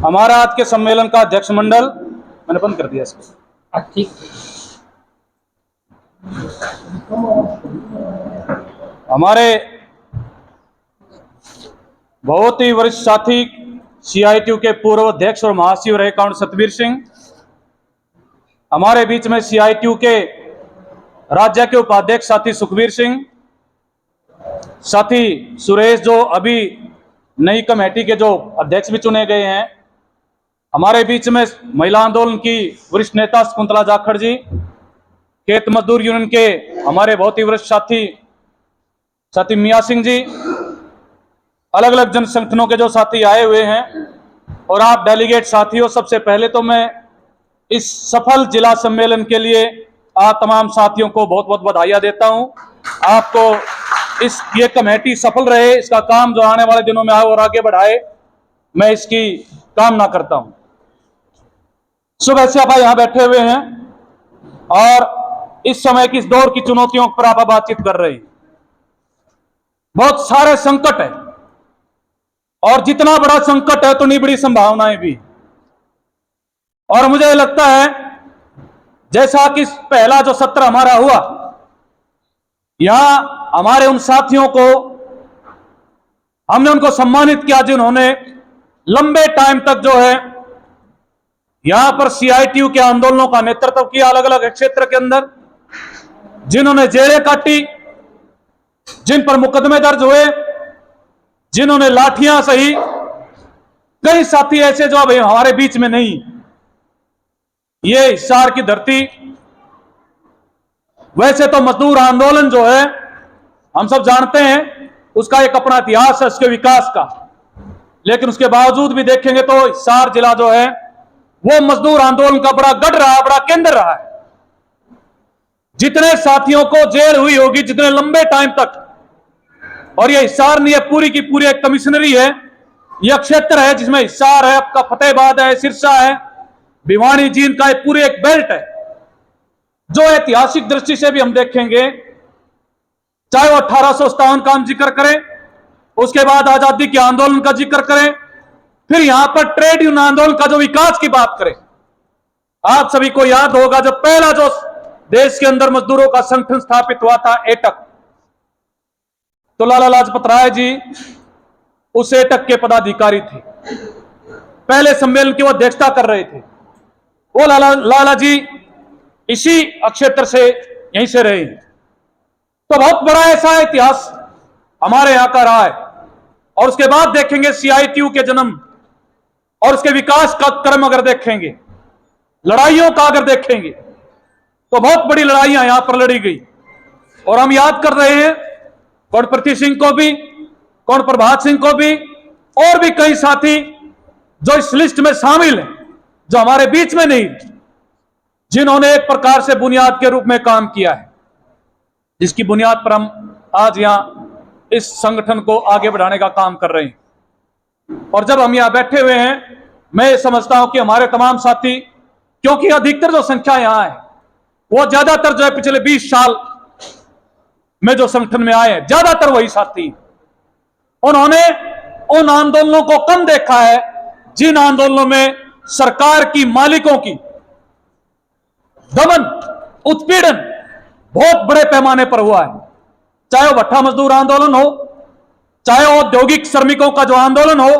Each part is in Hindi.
हमारा आज के सम्मेलन का अध्यक्ष मंडल, मैंने बंद कर दिया इसको, ठीक। हमारे बहुत ही वरिष्ठ साथी सीआईटीयू के पूर्व अध्यक्ष और महासचिव रहे काउंट सतबीर सिंह, हमारे बीच में सीआईटीयू के राज्य के उपाध्यक्ष साथी सुखबीर सिंह, साथी सुरेश जो अभी नई कमेटी के जो अध्यक्ष भी चुने गए हैं, हमारे बीच में महिला आंदोलन की वरिष्ठ नेता शकुंतला जाखड़ जी, खेत मजदूर यूनियन के हमारे बहुत ही वरिष्ठ साथी मियां सिंह जी, अलग अलग जन संगठनों के जो साथी आए हुए हैं और आप डेलीगेट साथियों, सबसे पहले तो मैं इस सफल जिला सम्मेलन के लिए आप तमाम साथियों को बहुत बहुत बधाइयां देता हूं। आपको ये कमेटी सफल रहे, इसका काम जो आने वाले दिनों में आए और आगे बढ़ाए, मैं इसकी कामना करता हूं। सुबह से आप यहां बैठे हुए हैं और इस समय की इस दौर की चुनौतियों पर आप बातचीत कर रहे हैं। बहुत सारे संकट है और जितना बड़ा संकट है उतनी बड़ी संभावनाएं भी। और मुझे लगता है जैसा कि पहला जो सत्र हमारा हुआ, यहां हमारे उन साथियों को हमने उनको सम्मानित किया जिन्होंने लंबे टाइम तक जो है यहां पर सीआईटीयू के आंदोलनों का नेतृत्व किया, अलग अलग क्षेत्र के अंदर, जिन्होंने जेलें काटी, जिन पर मुकदमे दर्ज हुए, जिन्होंने लाठियां सही। कई साथी ऐसे जो अब हमारे बीच में नहीं। ये हिसार की धरती, वैसे तो मजदूर आंदोलन जो है हम सब जानते हैं, उसका एक अपना इतिहास है उसके विकास का, लेकिन उसके बावजूद भी देखेंगे तो हिसार जिला जो है वो मजदूर आंदोलन का बड़ा गढ़ रहा, बड़ा केंद्र रहा है। जितने साथियों को जेल हुई होगी, जितने लंबे टाइम तक, और ये हिसार नहीं है, पूरी की पूरी एक कमिश्नरी है, यह क्षेत्र है जिसमें हिसार है, आपका फतेहाबाद है, सिरसा है, भिवानी जींद का पूरे एक बेल्ट है, जो ऐतिहासिक दृष्टि से भी हम देखेंगे, चाहे वो 1857 का हम जिक्र करें, उसके बाद आजादी के आंदोलन का जिक्र करें, फिर यहां पर ट्रेड यूनियन आंदोलन का जो विकास की बात करें। आप सभी को याद होगा जब पहला जो देश के अंदर मजदूरों का संगठन स्थापित हुआ था, एटक, तो लाला लाजपत राय जी उस एटक के पदाधिकारी थे, पहले सम्मेलन की वो अध्यक्षता कर रहे थे। वो लाला जी इसी क्षेत्र से यहीं से रहे, तो बहुत बड़ा ऐसा इतिहास हमारे यहां का रहा है। और उसके बाद देखेंगे सीआईटीयू के जन्म और उसके विकास का क्रम अगर देखेंगे, लड़ाइयों का अगर देखेंगे, तो बहुत बड़ी लड़ाइयां यहां पर लड़ी गई। और हम याद कर रहे हैं कौन प्रति सिंह को भी, कौन प्रभात सिंह को भी, और भी कई साथी जो इस लिस्ट में शामिल हैं, जो हमारे बीच में नहीं, जिन्होंने एक प्रकार से बुनियाद के रूप में काम किया है, जिसकी बुनियाद पर हम आज यहां इस संगठन को आगे बढ़ाने का काम कर रहे हैं। और जब हम यहां बैठे हुए हैं, मैं समझता हूं कि हमारे तमाम साथी, क्योंकि अधिकतर जो संख्या यहां है वो ज्यादातर जो है पिछले 20 साल में जो संगठन में आए हैं, ज्यादातर वही साथी, उन्होंने उन आंदोलनों को कम देखा है जिन आंदोलनों में सरकार की मालिकों की दमन, उत्पीड़न बहुत बड़े पैमाने पर हुआ है। चाहे वो भट्टा मजदूर आंदोलन हो, चाहे वो औद्योगिक श्रमिकों का जो आंदोलन हो,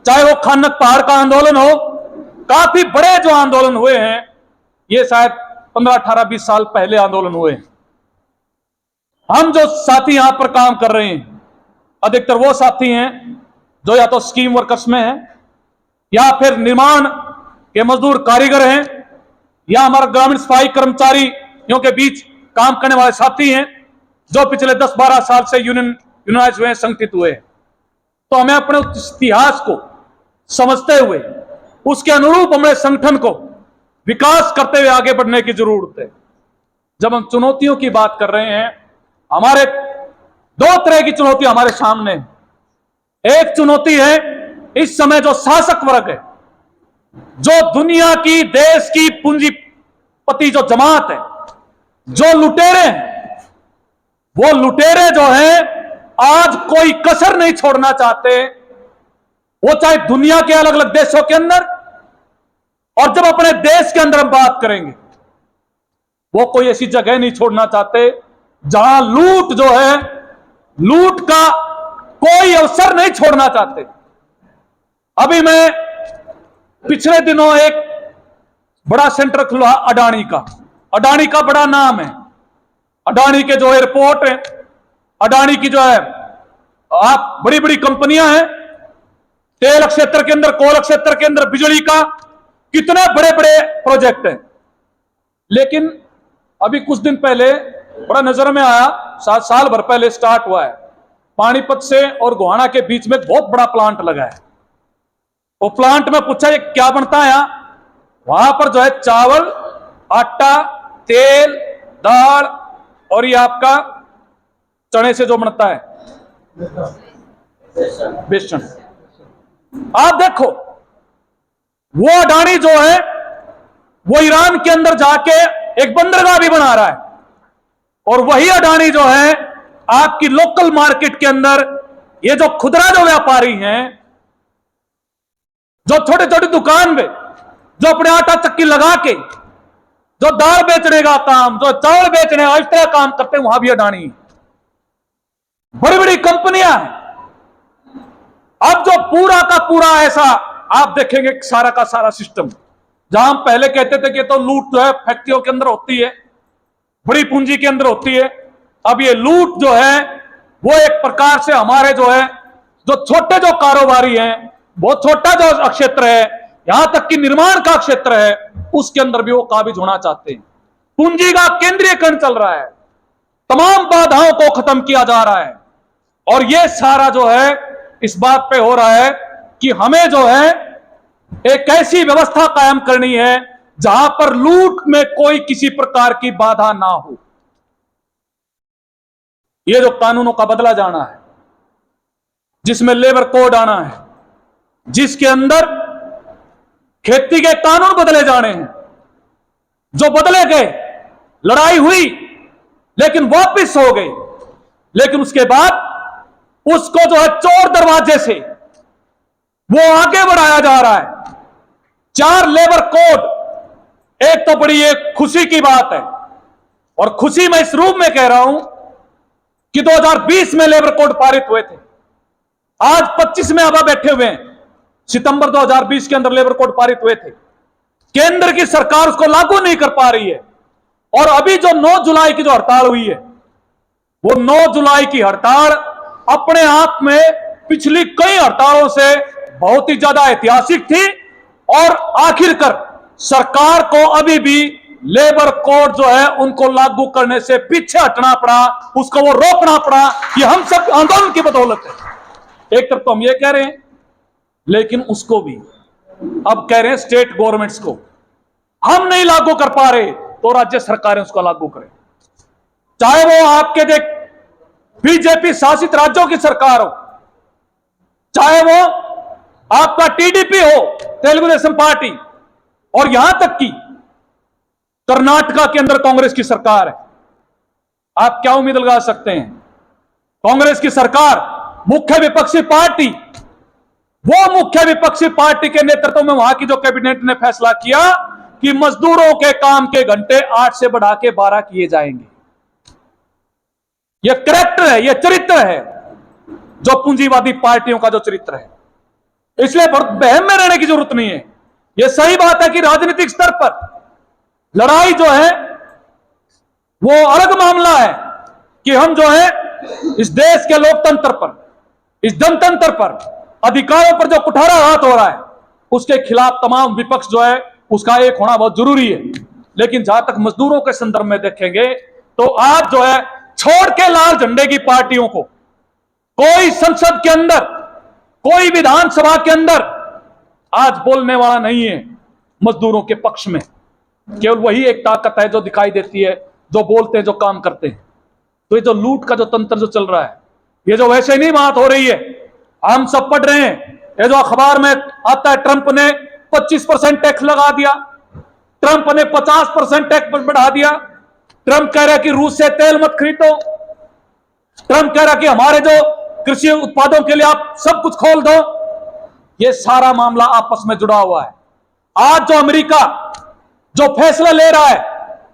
चाहे वो खानक पहाड़ का आंदोलन हो, काफी बड़े जो आंदोलन हुए हैं, ये शायद 15, 18, 20 साल पहले आंदोलन हुए हैं। हम जो साथी यहां पर काम कर रहे हैं, अधिकतर वो साथी हैं जो या तो स्कीम वर्कर्स में हैं, या फिर निर्माण के मजदूर कारीगर हैं, या हमारा ग्रामीण सफाई कर्मचारियों के बीच काम करने वाले साथी हैं, जो पिछले 10-12 साल से यूनियनाइज हुए, संगठित हुए। तो हमें अपने इतिहास को समझते हुए उसके अनुरूप हमें संगठन को विकास करते हुए आगे बढ़ने की जरूरत है। जब हम चुनौतियों की बात कर रहे हैं, हमारे 2 तरह की चुनौती हमारे सामने है। एक चुनौती है इस समय जो शासक वर्ग है, जो दुनिया की, देश की पूंजीपति जो जमात है, जो लुटेरे हैं, वो लुटेरे जो हैं आज कोई कसर नहीं छोड़ना चाहते वो चाहे दुनिया के अलग अलग देशों के अंदर, और जब अपने देश के अंदर हम बात करेंगे, वो कोई ऐसी जगह नहीं छोड़ना चाहते जहां लूट जो है, लूट का कोई अवसर नहीं छोड़ना चाहते। अभी मैं पिछले दिनों एक बड़ा सेंटर खुला अडानी का। अडानी का बड़ा नाम है, अडानी के जो एयरपोर्ट है, अडानी की जो है आप बड़ी बड़ी कंपनियां हैं, तेल क्षेत्र के अंदर, कोल क्षेत्र के अंदर, बिजली का कितने बड़े बड़े प्रोजेक्ट हैं। लेकिन अभी कुछ दिन पहले बड़ा नजर में आया, साल भर पहले स्टार्ट हुआ है, पानीपत से और गोहाना के बीच में बहुत बड़ा प्लांट लगा है। वो प्लांट में पूछा ये क्या बनता है यहां, वहां पर जो है चावल, आटा, तेल, दाल और ये आपका चने से जो बनता है बेसन। आप देखो वो अडानी जो है वो ईरान के अंदर जाके एक बंदरगाह भी बना रहा है, और वही अडानी जो है आपकी लोकल मार्केट के अंदर ये जो खुदरा जो व्यापारी हैं, जो छोटे छोटे दुकान में जो अपने आटा चक्की लगा के जो दाल बेचने का काम, जो चावल बेचने का इस तरह काम करते हैं, वहां भी अडानी बड़ी बड़ी कंपनियां हैं। अब जो पूरा का पूरा ऐसा आप देखेंगे सारा का सारा सिस्टम, जहां हम पहले कहते थे कि तो लूट जो है फैक्ट्रियों के अंदर होती है, बड़ी पूंजी के अंदर होती है, अब ये लूट जो है वो एक प्रकार से हमारे जो है जो छोटे जो कारोबारी हैं, बहुत छोटा जो क्षेत्र है, यहां तक कि निर्माण का क्षेत्र है, उसके अंदर भी वो काबिज होना चाहते हैं। पूंजी का केंद्रीयकरण चल रहा है, तमाम बाधाओं को खत्म किया जा रहा है, और ये सारा जो है इस बात पे हो रहा है कि हमें जो है एक ऐसी व्यवस्था कायम करनी है जहां पर लूट में कोई किसी प्रकार की बाधा ना हो। ये जो कानूनों का बदला जाना है, जिसमें लेबर कोड आना है, जिसके अंदर खेती के कानून बदले जाने हैं, जो बदले गए, लड़ाई हुई लेकिन वापिस हो गई, लेकिन उसके बाद उसको जो है चोर दरवाजे से वो आगे बढ़ाया जा रहा है। 4 लेबर कोड, एक तो बड़ी एक खुशी की बात है, और खुशी मैं इस रूप में कह रहा हूं कि 2020 में लेबर कोड पारित हुए थे, आज 25 में अब बैठे हुए हैं। सितंबर 2020 के अंदर लेबर कोड पारित हुए थे, केंद्र की सरकार उसको लागू नहीं कर पा रही है, और अभी जो 9 जुलाई की जो हड़ताल हुई है, वो 9 जुलाई की हड़ताल अपने आप में पिछली कई हड़तालों से बहुत ही ज्यादा ऐतिहासिक थी, और आखिरकार सरकार को अभी भी लेबर कोड जो है उनको लागू करने से पीछे हटना पड़ा, उसको वो रोकना पड़ा। ये हम सब आंदोलन की बदौलत है। एक तरफ तो हम ये कह रहे हैं, लेकिन उसको भी अब कह रहे हैं स्टेट गवर्नमेंट्स को, हम नहीं लागू कर पा रहे तो राज्य सरकारें उसको लागू करें, चाहे वो आपके देख बीजेपी शासित राज्यों की सरकार हो, चाहे वो आपका टीडीपी हो, तेलुगु देशम पार्टी, और यहां तक कि कर्नाटका के अंदर कांग्रेस की सरकार है। आप क्या उम्मीद लगा सकते हैं? कांग्रेस की सरकार, मुख्य विपक्षी पार्टी, वो मुख्य विपक्षी पार्टी के नेतृत्व में वहां की जो कैबिनेट ने फैसला किया कि मजदूरों के काम के घंटे 8 से बढ़ा के 12 किए जाएंगे। यह करैक्टर है, यह चरित्र है जो पूंजीवादी पार्टियों का जो चरित्र है। इसलिए बहम में रहने की जरूरत नहीं है। यह सही बात है कि राजनीतिक स्तर पर लड़ाई जो है वो अलग मामला है कि हम जो है इस देश के लोकतंत्र पर, इस जनतंत्र पर, अधिकारों पर जो कुठाराघात हो रहा है, उसके खिलाफ तमाम विपक्ष जो है उसका एक होना बहुत जरूरी है। लेकिन जहां तक मजदूरों के संदर्भ में देखेंगे तो आज जो है छोड़ के लाल झंडे की पार्टियों को कोई संसद के अंदर, कोई विधानसभा के अंदर आज बोलने वाला नहीं है मजदूरों के पक्ष में। केवल वही एक ताकत है जो दिखाई देती है, जो बोलते हैं, जो काम करते हैं। तो ये जो लूट का जो तंत्र जो चल रहा है, ये जो वैसे नहीं बात हो रही है, हम सब पढ़ रहे हैं, ये जो अखबार में आता है ट्रंप ने 25% टैक्स लगा दिया, ट्रंप ने 50% टैक्स बढ़ा दिया, ट्रंप कह रहा है कि रूस से तेल मत खरीदो, ट्रंप कह रहा है कि हमारे जो कृषि उत्पादों के लिए आप सब कुछ खोल दो। ये सारा मामला आपस में जुड़ा हुआ है। आज जो अमेरिका जो फैसला ले रहा है,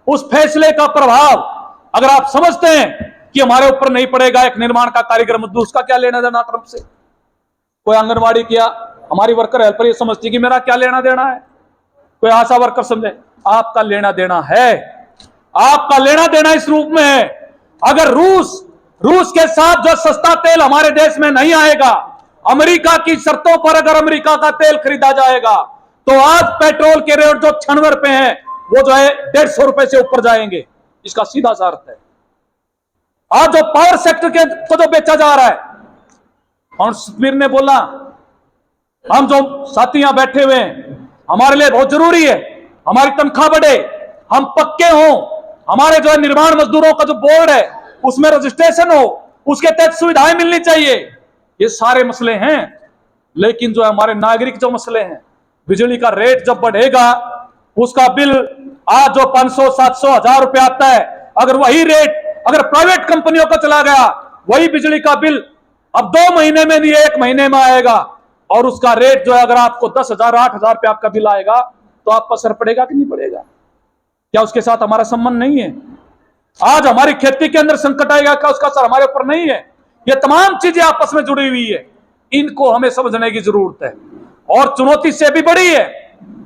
उस फैसले का प्रभाव अगर आप समझते हैं कि हमारे ऊपर नहीं पड़ेगा, एक निर्माण का कारीगर मजदूर, उसका क्या लेना देना ट्रंप से? कोई आंगनवाड़ी किया, हमारी वर्कर हेल्पर ये समझती कि मेरा क्या लेना देना है? कोई आशा वर्कर समझे, आपका लेना देना है, आपका लेना देना इस रूप में है। अगर रूस के साथ जो सस्ता तेल हमारे देश में नहीं आएगा, अमेरिका की शर्तों पर अगर अमेरिका का तेल खरीदा जाएगा, तो आज पेट्रोल के रेट जो 96 रुपए हैं, वो जो है 150 रुपए से ऊपर जाएंगे। इसका सीधा सा अर्थ है। आज जो पावर सेक्टर के को जो बेचा जा रहा है, और समीर ने बोला, हम जो साथी यहां बैठे हुए हैं, हमारे लिए बहुत जरूरी है हमारी तनख्वाह बढ़े, हम पक्के हों, हमारे जो है निर्माण मजदूरों का जो बोर्ड है उसमें रजिस्ट्रेशन हो, उसके तहत सुविधाएं मिलनी चाहिए। ये सारे मसले हैं। लेकिन जो है हमारे नागरिक जो मसले हैं, बिजली का रेट जब बढ़ेगा, उसका बिल आज जो 500, 700, 1000 रुपए आता है, अगर वही रेट अगर प्राइवेट कंपनियों को चला गया, वही बिजली का बिल अब 2 महीने में नहीं 1 महीने में आएगा। और उसका रेट जो है अगर आपको 10,000, 8,000 रुपये आपका बिल आएगा, तो आपका असर पड़ेगा कि नहीं पड़ेगा? क्या उसके साथ हमारा संबंध नहीं है? आज हमारी खेती के अंदर संकट आएगा, क्या उसका असर हमारे ऊपर नहीं है? ये तमाम चीजें आपस में जुड़ी हुई है, इनको हमें समझने की जरूरत है। और चुनौती से भी बड़ी है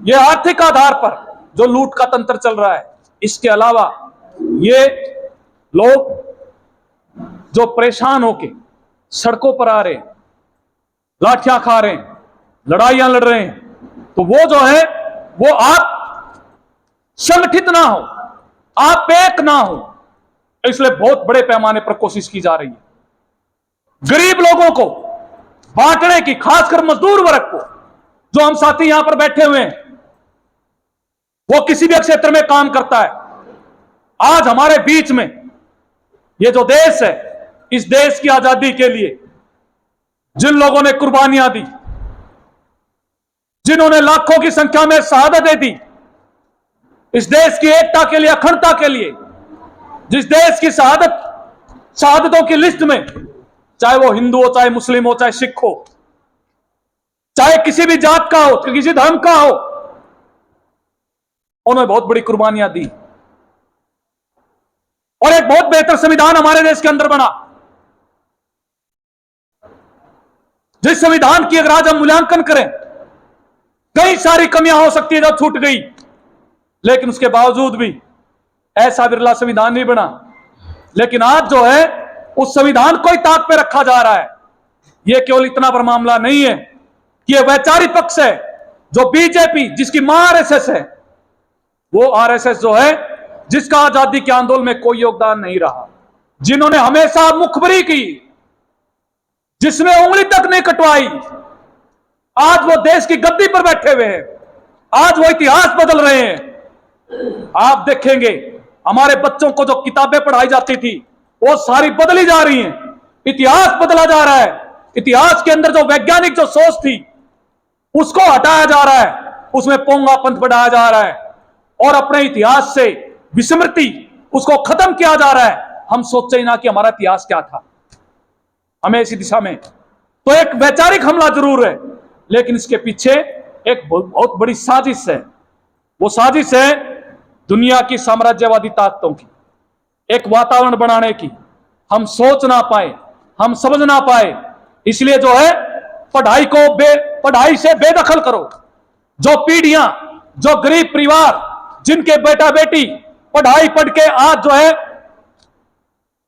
ये आर्थिक आधार पर जो लूट का तंत्र चल रहा है। इसके अलावा ये लोग जो परेशान होके सड़कों पर आ रहे हैं, लाठियां खा रहे हैं, लड़ाइयां लड़ रहे हैं, तो वो जो है वो आप संगठित ना हो, आप एक ना हो, इसलिए बहुत बड़े पैमाने पर कोशिश की जा रही है गरीब लोगों को बांटने की, खासकर मजदूर वर्ग को। जो हम साथी यहां पर बैठे हुए हैं, वो किसी भी क्षेत्र में काम करता है। आज हमारे बीच में ये जो देश है, इस देश की आजादी के लिए जिन लोगों ने कुर्बानियां दी, जिन्होंने लाखों की संख्या में शहादतें दी, इस देश की एकता के लिए, अखंडता के लिए, जिस देश की शहादतों की लिस्ट में चाहे वो हिंदू हो, चाहे मुस्लिम हो, चाहे सिख हो, चाहे किसी भी जात का हो, किसी धर्म का हो, उन्होंने बहुत बड़ी कुर्बानियां दी और एक बहुत बेहतर संविधान हमारे देश के अंदर बना। जिस संविधान की अगर आज हम मूल्यांकन करें, कई सारी कमियां हो सकती है जो छूट गई, लेकिन उसके बावजूद भी ऐसा बिरला संविधान नहीं बना। लेकिन आज जो है उस संविधान को ही ताक पे रखा जा रहा है। यह केवल इतना बड़ा मामला नहीं है कि यह वैचारिक पक्ष है, जो बीजेपी जिसकी मां आरएसएस है, वो आरएसएस जो है जिसका आजादी के आंदोलन में कोई योगदान नहीं रहा, जिन्होंने हमेशा मुखबरी की, जिसने उंगली तक नहीं कटवाई, आज वो देश की गद्दी पर बैठे हुए हैं, आज वो इतिहास बदल रहे हैं। आप देखेंगे हमारे बच्चों को जो किताबें पढ़ाई जाती थी वो सारी बदली जा रही हैं, इतिहास बदला जा रहा है। इतिहास के अंदर जो वैज्ञानिक जो सोच थी उसको हटाया जा रहा है, उसमें पोंगापंथ बढ़ाया जा रहा है और अपने इतिहास से विस्मृति उसको खत्म किया जा रहा है। हम सोचे ही ना कि हमारा इतिहास क्या था। हमें इसी दिशा में तो एक वैचारिक हमला जरूर है, लेकिन इसके पीछे एक बहुत बड़ी साजिश है। वो साजिश है दुनिया की साम्राज्यवादी ताकतों की, एक वातावरण बनाने की। हम सोच ना पाए, हम समझ ना पाए, इसलिए जो है पढ़ाई से बेदखल करो। जो पीढ़ियां, जो गरीब परिवार, जिनके बेटा बेटी पढ़ाई पढ़ के आज जो है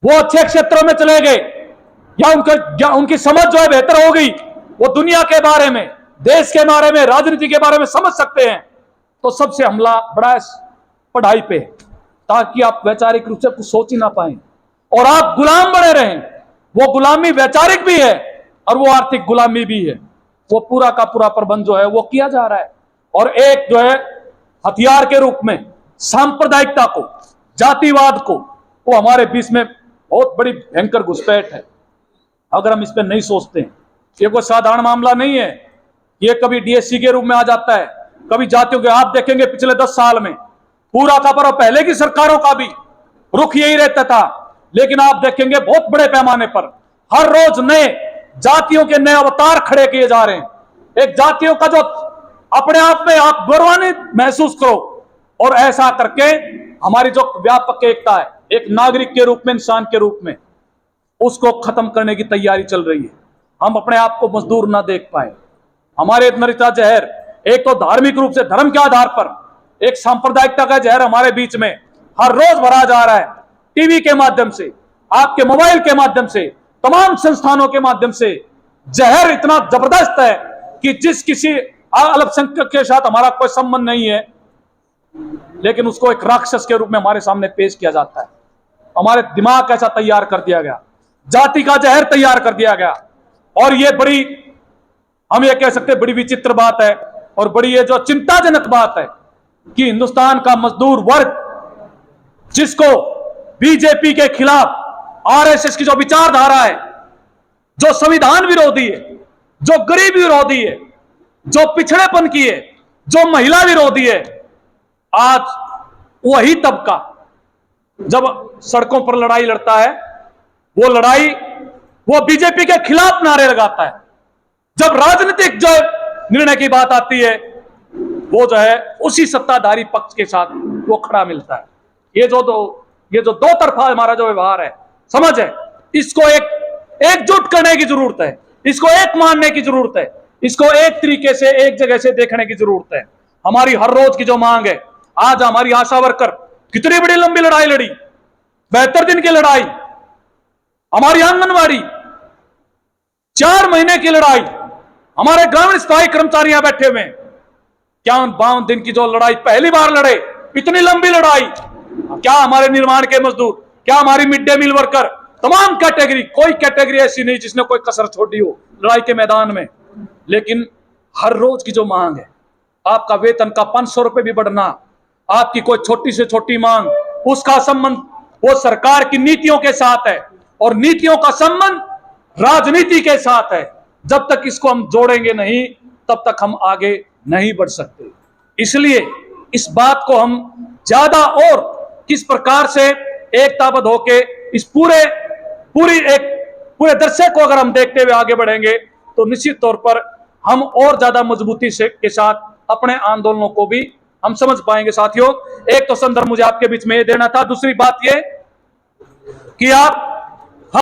वो अच्छे क्षेत्रों में चले गए, या उनकी समझ जो है बेहतर हो गई, वो दुनिया के बारे में, देश के बारे में, राजनीति के बारे में समझ सकते हैं, तो सबसे हमला बड़ा है पढ़ाई पे, ताकि आप वैचारिक रूप से कुछ सोच ही ना पाए और आप गुलाम बने रहें। वो गुलामी वैचारिक भी है और वो आर्थिक गुलामी भी है। वो पूरा का पूरा प्रबंध जो है वो किया जा रहा है और एक जो है हथियार के रूप में सांप्रदायिकता को, जातिवाद को, वो हमारे बीच में बहुत बड़ी भयंकर घुसपैठ है। अगर हम इस पर नहीं सोचते हैं, ये कोई साधारण मामला नहीं है। ये कभी डीएससी के रूप में आ जाता है, कभी जातियों के। आप देखेंगे पिछले 10 साल में पूरा का पूरा, पहले की सरकारों का भी रुख यही रहता था, लेकिन आप देखेंगे बहुत बड़े पैमाने पर हर रोज नए जातियों के नए अवतार खड़े किए जा रहे हैं। एक जातियों का जो अपने आप में आप गौरवान्वित महसूस करो, और ऐसा करके हमारी जो व्यापक एकता है, एक नागरिक के रूप में, इंसान के रूप में, उसको खत्म करने की तैयारी चल रही है। हम अपने आप को मजदूर ना देख पाए। हमारे नरिता जहर, एक तो धार्मिक रूप से धर्म के आधार पर एक सांप्रदायिकता का जहर हमारे बीच में हर रोज भरा जा रहा है, टीवी के माध्यम से, आपके मोबाइल के माध्यम से, तमाम संस्थानों के माध्यम से। जहर इतना जबरदस्त है कि जिस किसी अल्पसंख्यक के साथ हमारा कोई संबंध नहीं है, लेकिन उसको एक राक्षस के रूप में हमारे सामने पेश किया जाता है। हमारे दिमाग ऐसा तैयार कर दिया गया, जाति का जहर तैयार कर दिया गया। और ये बड़ी, हम ये कह सकते बड़ी विचित्र बात है, और बड़ी ये जो चिंताजनक बात है कि हिंदुस्तान का मजदूर वर्ग, जिसको बीजेपी के खिलाफ आरएसएस की जो विचारधारा है, जो संविधान विरोधी है, जो गरीबी विरोधी है, जो पिछड़ेपन की है, जो महिला विरोधी है, आज वही तबका जब सड़कों पर लड़ाई लड़ता है, वो लड़ाई वो बीजेपी के खिलाफ नारे लगाता है। जब राजनीतिक जो निर्णय की बात आती है, वो जो है उसी सत्ताधारी पक्ष के साथ वो खड़ा मिलता है। ये जो दो तरफा हमारा जो व्यवहार है, समझ है, इसको एकजुट करने की जरूरत है, इसको एक मानने की जरूरत है, इसको एक तरीके से, एक जगह से देखने की जरूरत है। हमारी हर रोज की जो मांग है, आज हमारी आशा वर्कर कितनी बड़ी लंबी लड़ाई लड़ी, 72 दिन की लड़ाई, हमारी आंगनवाड़ी 4 महीने की लड़ाई, हमारे ग्रामीण स्थायी कर्मचारी यहां बैठे हुए, क्या 52 दिन की जो लड़ाई पहली बार लड़े, इतनी लंबी लड़ाई। क्या हमारे निर्माण के मजदूर, क्या हमारी मिड डे मील वर्कर, तमाम कैटेगरी, कोई कैटेगरी ऐसी नहीं जिसने कोई कसर छोड़ी हो लड़ाई के मैदान में। लेकिन हर रोज की जो मांग है, आपका वेतन का 500 रुपए भी बढ़ना, आपकी कोई छोटी से छोटी मांग, उसका संबंध वो सरकार की नीतियों के साथ है, और नीतियों का संबंध राजनीति के साथ है। जब तक इसको हम जोड़ेंगे नहीं, तब तक हम आगे नहीं बढ़ सकते। इसलिए इस बात को हम ज्यादा और किस प्रकार से एकताबद्ध होके इस पूरे दृश्य को अगर हम देखते हुए आगे बढ़ेंगे, तो निश्चित तौर पर हम और ज्यादा मजबूती से के साथ अपने आंदोलनों को भी हम समझ पाएंगे। साथियों, एक तो संदर्भ मुझे आपके बीच में ये देना था। दूसरी बात ये कि आप